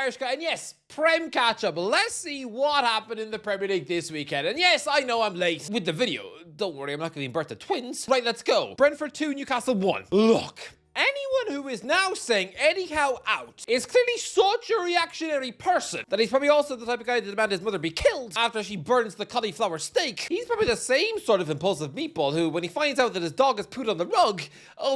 Irish Guy, and yes, Prem catch-up. Let's see what happened in the Premier League this weekend. And yes, I know I'm late with the video. Don't worry, I'm not giving birth to twins. Right, let's go. Brentford 2, Newcastle 1. Look. Anyone who is now saying Eddie Howe out is clearly such a reactionary person that he's probably also the type of guy to demand his mother be killed after she burns the cauliflower steak. He's probably the same sort of impulsive meatball who, when he finds out that his dog has pooed on the rug,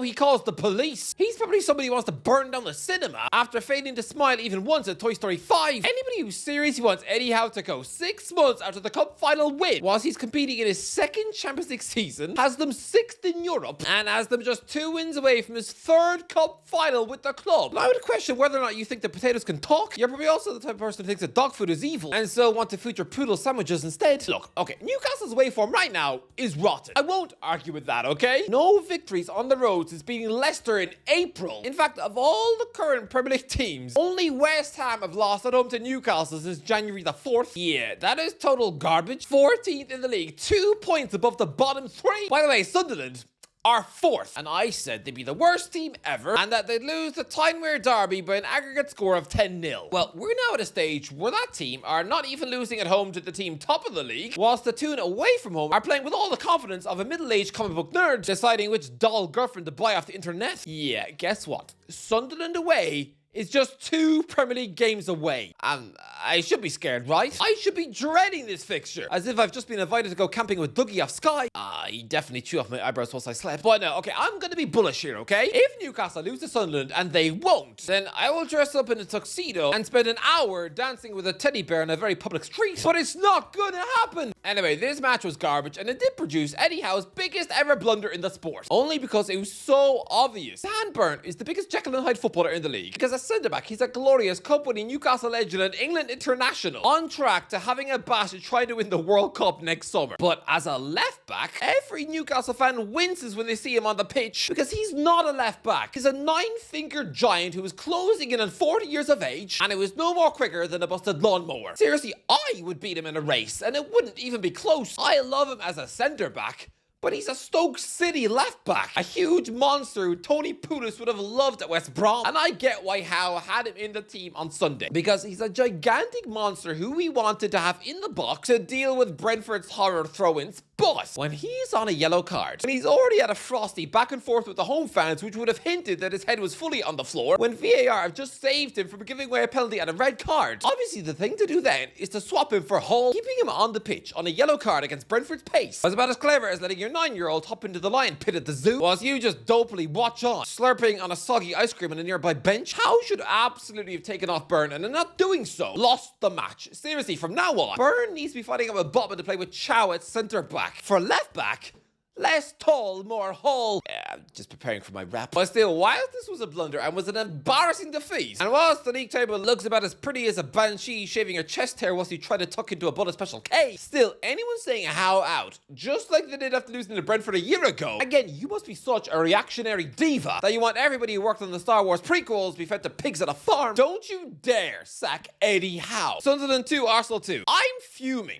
he calls the police. He's probably somebody who wants to burn down the cinema after failing to smile even once at Toy Story 5. Anybody who seriously wants Eddie Howe to go 6 months after the cup final win whilst he's competing in his second Champions League season, has them 6th in Europe, and has them just 2 wins away from his 3rd cup final with the club. Now, I would question whether or not you think that potatoes can talk. You're probably also the type of person who thinks that dog food is evil and so want to feature poodle sandwiches instead. Look, okay, Newcastle's away form right now is rotten. I won't argue with that, okay? No victories on the road since beating Leicester in April. In fact, of all the current Premier League teams, only West Ham have lost at home to Newcastle since January the 4th. Yeah, that is total garbage. 14th in the league, 2 points above the bottom 3. By the way, Sunderland are 4th, and I said they'd be the worst team ever and that they'd lose the Tynemere Derby by an aggregate score of 10-0. Well, we're now at a stage where that team are not even losing at home to the team top of the league, whilst the two away from home are playing with all the confidence of a middle-aged comic book nerd deciding which doll girlfriend to buy off the internet. Yeah, guess what? Sunderland away is just 2 Premier League games away. And I should be scared, right? I should be dreading this fixture, as if I've just been invited to go camping with Dougie off Sky. He definitely chewed off my eyebrows whilst I slept. But no, okay, I'm gonna be bullish here, okay? If Newcastle lose to Sunderland, and they won't, then I will dress up in a tuxedo and spend an hour dancing with a teddy bear in a very public street. But it's not gonna happen. Anyway, this match was garbage, and it did produce Eddie Howe's biggest ever blunder in the sport. Only because it was so obvious. Dan Burn is the biggest Jekyll and Hyde footballer in the league, because as centre-back, he's a glorious cup-winning Newcastle legend and England international, on track to having a bash to try to win the World Cup next summer. But as a left-back, every Newcastle fan winces when they see him on the pitch, because he's not a left-back. He's a 9-fingered giant who is closing in on 40 years of age, and it was no more quicker than a busted lawnmower. Seriously, I would beat him in a race, and it wouldn't even be close. I love him as a centre-back, but he's a Stoke City left-back, a huge monster who Tony Pulis would have loved at West Brom. And I get why Howe had him in the team on Sunday, because he's a gigantic monster who we wanted to have in the box to deal with Brentford's horror throw-ins. But when he's on a yellow card, and he's already had a frosty back and forth with the home fans, which would have hinted that his head was fully on the floor, when VAR have just saved him from giving away a penalty and a red card, obviously the thing to do then is to swap him for Hull. Keeping him on the pitch on a yellow card against Brentford's pace was about as clever as letting your 9-year-old hop into the lion pit at the zoo, whilst you just dopely watch on, slurping on a soggy ice cream on a nearby bench. Howe should absolutely have taken off Burn, and in not doing so, lost the match. Seriously, from now on, Burn needs to be fighting up with Botman to play with Chow at centre-back. For left-back, less tall, more Hull. Yeah, I'm just preparing for my rap. But still, whilst this was a blunder and was an embarrassing defeat, and whilst the league table looks about as pretty as a banshee shaving her chest hair whilst you try to tuck into a Buddha Special K, still, anyone saying Howe out, just like they did after losing to Brentford a year ago, again, you must be such a reactionary diva that you want everybody who worked on the Star Wars prequels to be fed to pigs at a farm. Don't you dare sack Eddie Howe. Sunderland 2, Arsenal 2. I'm fuming.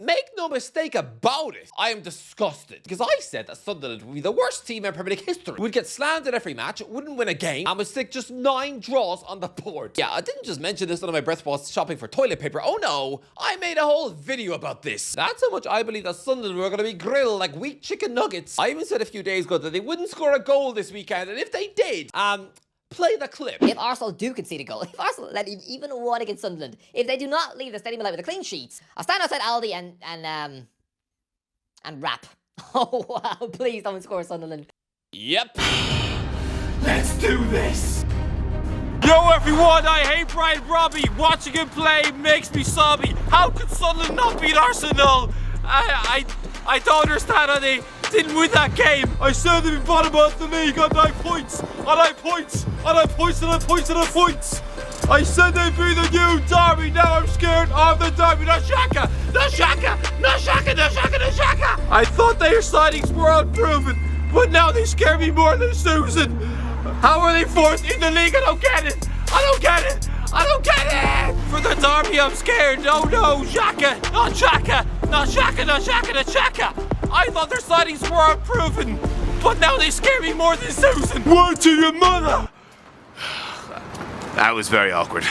Make no mistake about it, I am disgusted, because I said that Sunderland would be the worst team in Premier League history, would get slammed in every match, wouldn't win a game, and would stick just 9 draws on the board. Yeah, I didn't just mention this under my breath whilst shopping for toilet paper. Oh no, I made a whole video about this. That's how much I believe that Sunderland were going to be grilled like weak chicken nuggets. I even said a few days ago that they wouldn't score a goal this weekend, and if they did, play the clip. If Arsenal do concede a goal, if Arsenal let in even one against Sunderland, if they do not leave the stadium alive with a clean sheet, I'll stand outside Aldi and rap. Oh wow, please don't score Sunderland. Yep. Let's do this! Yo everyone, I hate Brian Robbie. Watching him play makes me sobby. How could Sunderland not beat Arsenal? I don't understand how they didn't win that game. I said they'd be bottom of the league on 9 points. On 9 points. On 9 points. On 9 points. On 9 points. I said they'd be the new Derby. Now I'm scared of the Derby. Not Shaka. Not Shaka. Not Shaka. Not Shaka. Not Shaka. I thought their signings were unproven, but now they scare me more than Susan. How are they 4th in the league? I don't get it. I don't get it. I don't get it. For the Derby, I'm scared. Oh no, Shaka. Not Shaka. Not Shaka. Not Shaka. Not Shaka. I thought their signings were unproven, but now they scare me more than Susan. Word to your mother. That was very awkward.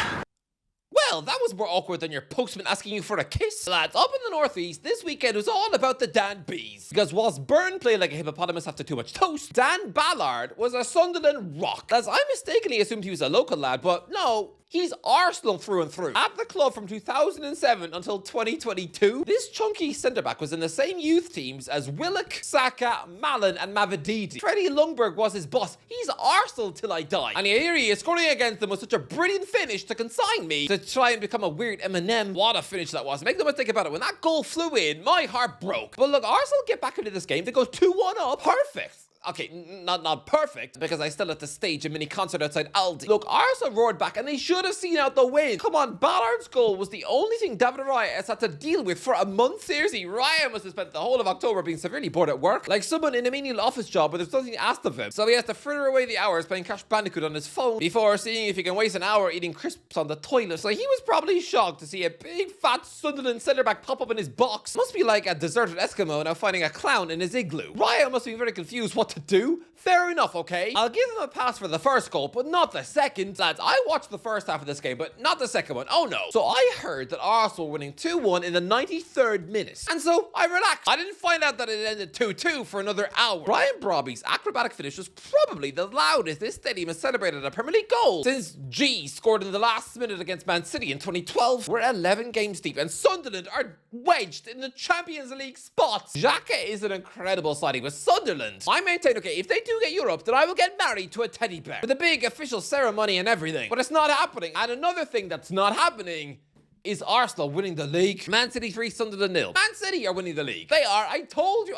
Well, that was more awkward than your postman asking you for a kiss. Lads, up in the northeast, this weekend was all about the Dan Bees. Because whilst Burn played like a hippopotamus after too much toast, Dan Ballard was a Sunderland rock. As I mistakenly assumed he was a local lad, but no, he's Arsenal through and through. At the club from 2007 until 2022, this chunky centre-back was in the same youth teams as Willock, Saka, Mallon and Mavididi. Freddie Lundberg was his boss. He's Arsenal till I die. And here he is scoring against them with such a brilliant finish to consign me to try and become a weird Eminem. What a finish that was. Make no mistake about it, when that goal flew in, my heart broke. But look, Arsenal get back into this game. They go 2-1 up. Perfect. Okay, not perfect, because I still had to stage a mini concert outside Aldi. Look, Arsenal roared back, and they should have seen out the win. Come on, Ballard's goal was the only thing David Raya has had to deal with for a month. Seriously, Raya must have spent the whole of October being severely bored at work, like someone in a menial office job where there's nothing asked of him. So he has to fritter away the hours playing Crash Bandicoot on his phone before seeing if he can waste an hour eating crisps on the toilet. So he was probably shocked to see a big fat Sunderland centre-back pop up in his box. Must be like a deserted Eskimo now finding a clown in his igloo. Raya must be very confused what to do. Fair enough, okay? I'll give him a pass for the first goal, but not the second. Lads, I watched the first half of this game, but not the second one. Oh no. So I heard that Arsenal were winning 2-1 in the 93rd minute. And so I relaxed. I didn't find out that it ended 2-2 for another hour. Ryan Brobby's acrobatic finish was probably the loudest this stadium has celebrated a Premier League goal since G scored in the last minute against Man City in 2012. We're 11 games deep and Sunderland are wedged in the Champions League spots. Xhaka is an incredible signing with Sunderland. I maintain, okay, if they do get Europe, then I will get married to a teddy bear with a big official ceremony and everything. But it's not happening. And another thing that's not happening is Arsenal winning the league. Man City 3, Sunderland 0. Man City are winning the league. They are. I told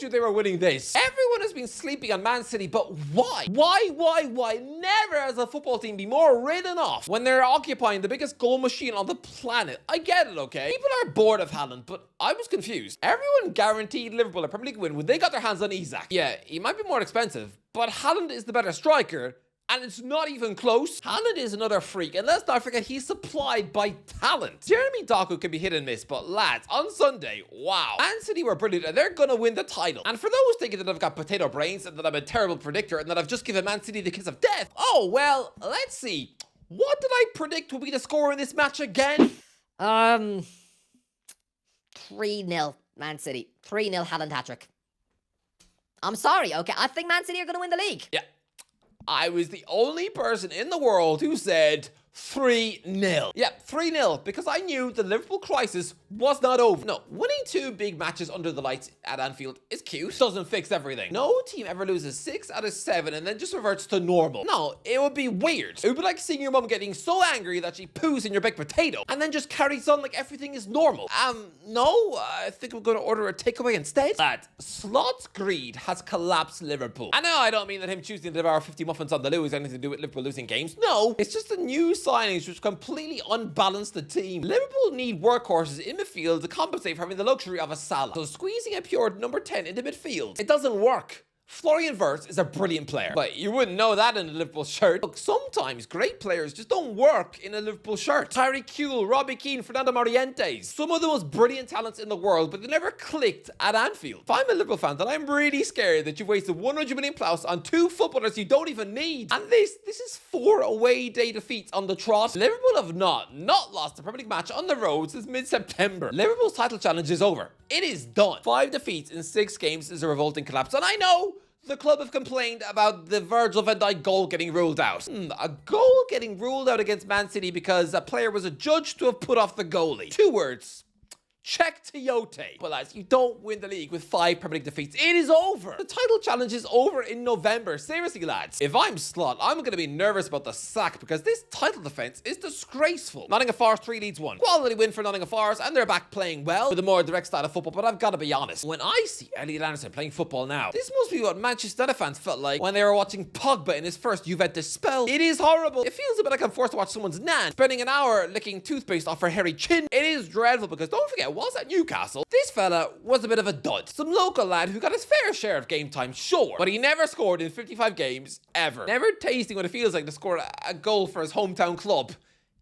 you they were winning this. Everyone has been sleeping on Man City, but why? Why? Never has a football team been more written off when they're occupying the biggest goal machine on the planet. I get it, okay? People are bored of Haaland, but I was confused. Everyone guaranteed Liverpool a Premier League win when they got their hands on Isak. Yeah, he might be more expensive, but Haaland is the better striker. And it's not even close. Haaland is another freak. And let's not forget, he's supplied by talent. Jeremy Doku can be hit and miss, but lads, on Sunday, wow. Man City were brilliant and they're gonna win the title. And for those thinking that I've got potato brains and that I'm a terrible predictor and that I've just given Man City the kiss of death, oh, well, let's see. What did I predict will be the score in this match again? 3-0 Man City. 3-0 Haaland hat-trick. I'm sorry, okay? I think Man City are gonna win the league. Yeah. I was the only person in the world who said 3-0. Yeah, 3-0, because I knew the Liverpool crisis was not over. No, winning 2 big matches under the lights at Anfield is cute. Doesn't fix everything. No team ever loses 6 out of 7 and then just reverts to normal. No, it would be weird. It would be like seeing your mum getting so angry that she poos in your baked potato and then just carries on like everything is normal. No, I think we're going to order a takeaway instead. Lad, Slot's greed has collapsed Liverpool. I know I don't mean that him choosing to devour 50 muffins on the loo has anything to do with Liverpool losing games. No, it's just a new signings which completely unbalanced the team. Liverpool need workhorses in midfield to compensate for having the luxury of a Salah. So squeezing a pure number 10 into midfield, it doesn't work. Florian Wirtz is a brilliant player, but you wouldn't know that in a Liverpool shirt. Look, sometimes great players just don't work in a Liverpool shirt. Tyreek Kuehl, Robbie Keane, Fernando Morientes. Some of the most brilliant talents in the world, but they never clicked at Anfield. If I'm a Liverpool fan, then I'm really scared that you've wasted 100 million plus on 2 footballers you don't even need. And this is 4 away day defeats on the trot. Liverpool have not lost a Premier League match on the road since mid-September. Liverpool's title challenge is over. It is done. 5 defeats in 6 games is a revolting collapse. And I know the club have complained about the Virgil van Dijk goal getting ruled out. A goal getting ruled out against Man City because a player was adjudged to have put off the goalie. 2 words. Check Tiote. But lads, you don't win the league with 5 Premier League defeats. It is over. The title challenge is over in November. Seriously, lads. If I'm Slot, I'm going to be nervous about the sack because this title defence is disgraceful. Nottingham Forest 3 Leeds 1. Quality win for Nottingham Forest and they're back playing well with a more direct style of football, but I've got to be honest. When I see Elliot Anderson playing football now, this must be what Manchester United fans felt like when they were watching Pogba in his first Juventus spell. It is horrible. It feels a bit like I'm forced to watch someone's nan spending an hour licking toothpaste off her hairy chin. It is dreadful because don't forget, was at Newcastle, this fella was a bit of a dud. Some local lad who got his fair share of game time, sure, but he never scored in 55 games, ever. Never tasting what it feels like to score a goal for his hometown club.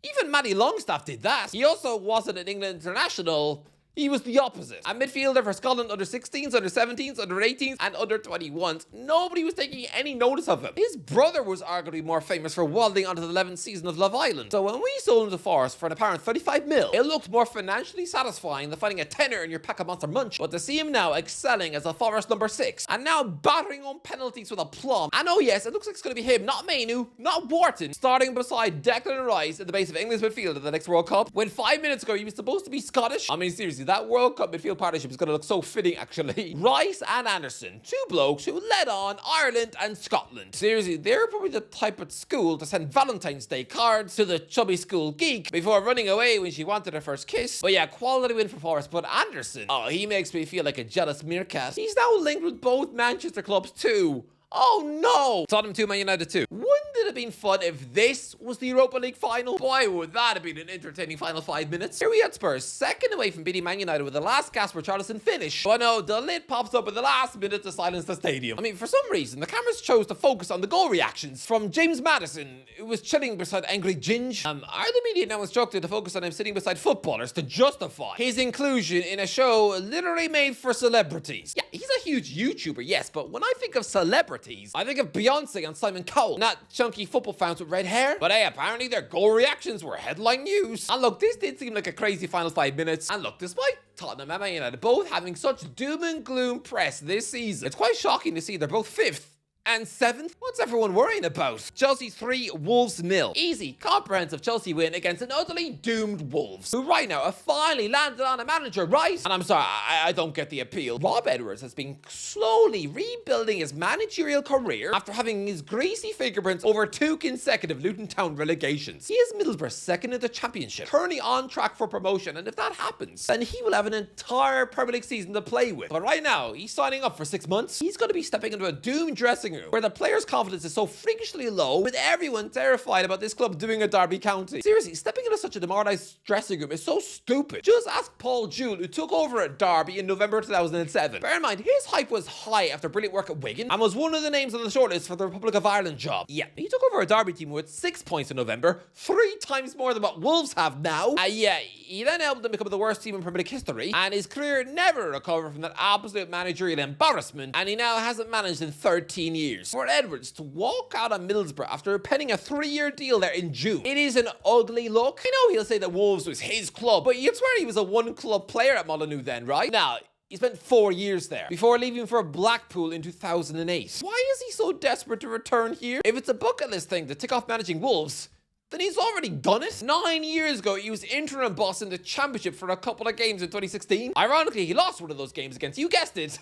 Even Matty Longstaff did that. He also wasn't an England international He was the opposite. A midfielder for Scotland under 16s, under 17s, under 18s, and under 21s. Nobody was taking any notice of him. His brother was arguably more famous for waddling onto the 11th season of Love Island. So when we sold him to Forest for an apparent 35 mil, it looked more financially satisfying than finding a tenner in your pack of Monster Munch. But to see him now excelling as a Forest number 6, and now battering on penalties with aplomb. And oh yes, it looks like it's going to be him, not Mainu, not Wharton, starting beside Declan Rice at the base of England's midfield at the next World Cup. When 5 minutes ago he was supposed to be Scottish. I mean, seriously, that World Cup midfield partnership is going to look so fitting, actually. Rice and Anderson, two blokes who led on Ireland and Scotland. Seriously, they're probably the type at school to send Valentine's Day cards to the chubby school geek before running away when she wanted her first kiss. But yeah, quality win for Forest. But Anderson, oh, he makes me feel like a jealous meerkat. He's now linked with both Manchester clubs too. Oh no! Tottenham 2, Man United 2. Wouldn't it have been fun if this was the Europa League final? Boy, would that have been an entertaining final 5 minutes. Here we had Spurs, second away from beating Man United with the last gasp for Richarlison finish. But no, the lid pops up at the last minute to silence the stadium. I mean, for some reason, the cameras chose to focus on the goal reactions from James Maddison, who was chilling beside angry Ginge. Are the media now instructed to focus on him sitting beside footballers to justify his inclusion in a show literally made for celebrities? Yeah, he's a huge YouTuber, yes, but when I think of celebrities, I think of Beyonce and Simon Cowell, not chunky football fans with red hair. But hey, apparently their goal reactions were headline news. And look, this did seem like a crazy final 5 minutes. And look, despite Tottenham and Man United both having such doom and gloom press this season, it's quite shocking to see they're both 5th and 7th? What's everyone worrying about? Chelsea 3, Wolves 0. Easy, comprehensive Chelsea win against an utterly doomed Wolves, who right now have finally landed on a manager, right? And I'm sorry, I don't get the appeal. Rob Edwards has been slowly rebuilding his managerial career after having his greasy fingerprints over 2 consecutive Luton Town relegations. He is Middlesbrough second in the Championship, currently on track for promotion, and if that happens, then he will have an entire Premier League season to play with. But right now, he's signing up for 6 months. He's going to be stepping into a doomed dressing room where the players' confidence is so freakishly low, with everyone terrified about this club doing a Derby County. Seriously, stepping into such a demoralised dressing room is so stupid. Just ask Paul Jewell, who took over at Derby in November 2007. Bear in mind, his hype was high after brilliant work at Wigan, and was one of the names on the shortlist for the Republic of Ireland job. Yeah, he took over a Derby team with 6 points in November, 3 times more than what Wolves have now. Yeah, he then helped them become the worst team in Premier League history, and his career never recovered from that absolute managerial embarrassment, and he now hasn't managed in 13 years. For Edwards to walk out of Middlesbrough after penning a 3-year deal there in June, it is an ugly look. I know he'll say that Wolves was his club, but you'd swear he was a one-club player at Molineux then, right? Now, he spent 4 years there before leaving for Blackpool in 2008. Why is he so desperate to return here? If it's a bucket list thing to tick off managing Wolves, then he's already done it. 9 years ago, he was interim boss in the Championship for a couple of games in 2016. Ironically, he lost one of those games against, you guessed it,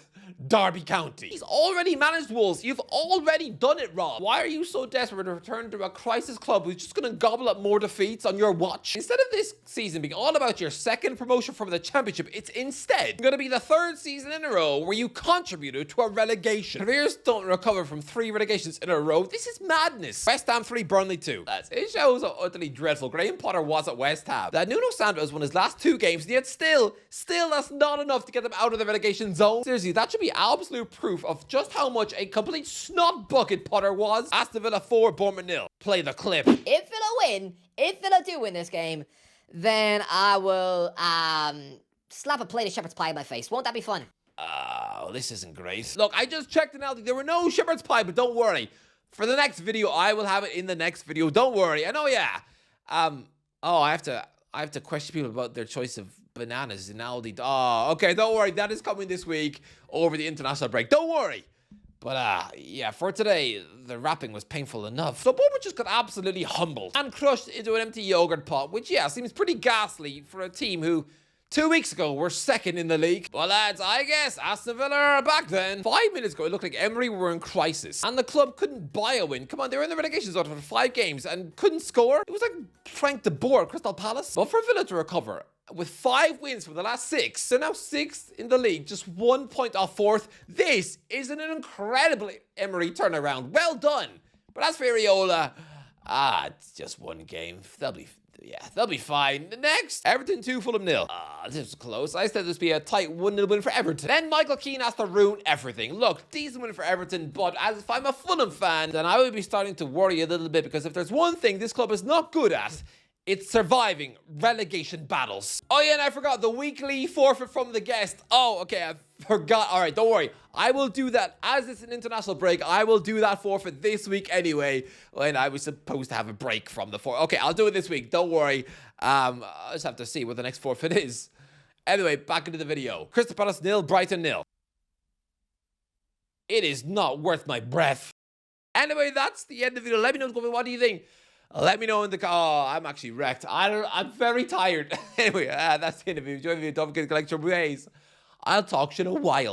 Derby County. He's already managed Wolves. You've already done it, Rob. Why are you so desperate to return to a crisis club who's just going to gobble up more defeats on your watch? Instead of this season being all about your second promotion from the Championship, it's instead going to be the 3rd season in a row where you contributed to a relegation. Careers don't recover from 3 relegations in a row. This is madness. West Ham 3, Burnley 2. It shows how utterly dreadful Graham Potter was at West Ham. That Nuno Santos won his last 2 games, and yet still that's not enough to get them out of the relegation zone. Seriously, that should be absolute proof of just how much a complete snot bucket Potter was. Aston Villa 4, Bournemouth 0. Play the clip. If Villa do win this game, then I will slap a plate of shepherd's pie in my face. Won't that be fun? Oh, this isn't great. Look, I just checked in Aldi. There were no shepherd's pie, but don't worry. For the next video, I will have it in the next video. Don't worry. I know, yeah. I have to question people about their choice of bananas in Aldi. Oh, okay, don't worry. That is coming this week over the international break. Don't worry. But, yeah, for today, the wrapping was painful enough. So Bournemouth just got absolutely humbled and crushed into an empty yogurt pot, which, yeah, seems pretty ghastly for a team who 2 weeks ago were second in the league. Well, lads, I guess Aston Villa are back then. 5 minutes ago, it looked like Emery were in crisis, and the club couldn't buy a win. Come on, they were in the relegation zone for 5 games and couldn't score. It was like Frank de Boer at Crystal Palace. But for Villa to recover, with 5 wins from the last 6, they're now 6th in the league, just 1 point off 4th. This is an incredible Emery turnaround. Well done. But as for Areola, it's just 1 game. They'll be fine. Next, Everton 2, Fulham 0. This was close. I said this would be a tight 1-0 win for Everton. Then Michael Keane has to ruin everything. Look, decent win for Everton, but as if I'm a Fulham fan, then I would be starting to worry a little bit, because if there's one thing this club is not good at, It's surviving relegation battles. Oh yeah, and I forgot the weekly forfeit from the guest. Oh, okay, I forgot. All right, don't worry. I will do that. As it's an international break, I will do that forfeit this week anyway. When I was supposed to have a break from the forfeit. Okay, I'll do it this week. Don't worry. I just have to see what the next forfeit is. Anyway, back into the video. Crystal Palace 0, Brighton 0. It is not worth my breath. Anyway, that's the end of the video. Let me know what do you think. Let me know in the oh, I'm actually wrecked. I'm very tired. Anyway, that's the end of the video. Enjoy the video. Don't forget to collect your ways. I'll talk to you in a while.